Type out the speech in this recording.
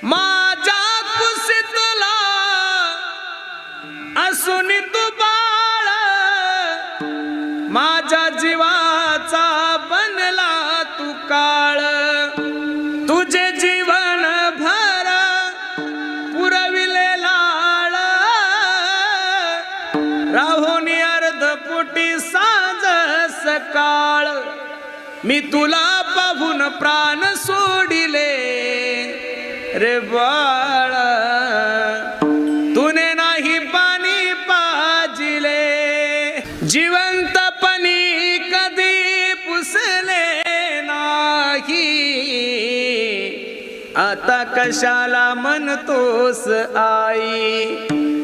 माझ्या कुशीतला असून तू बाळ माझ्या जीवाचा बनला तू काळ तुझे जीवन भर पुरविले लाळ राहून अर्धपोटी साज सकाळ मी तुला पाहून प्राण सोडिले रे बाळ तुने नाही पाणी पाजिले जिवंतपणी कधी पुसले नाही आता कशाला म्हणतोस आई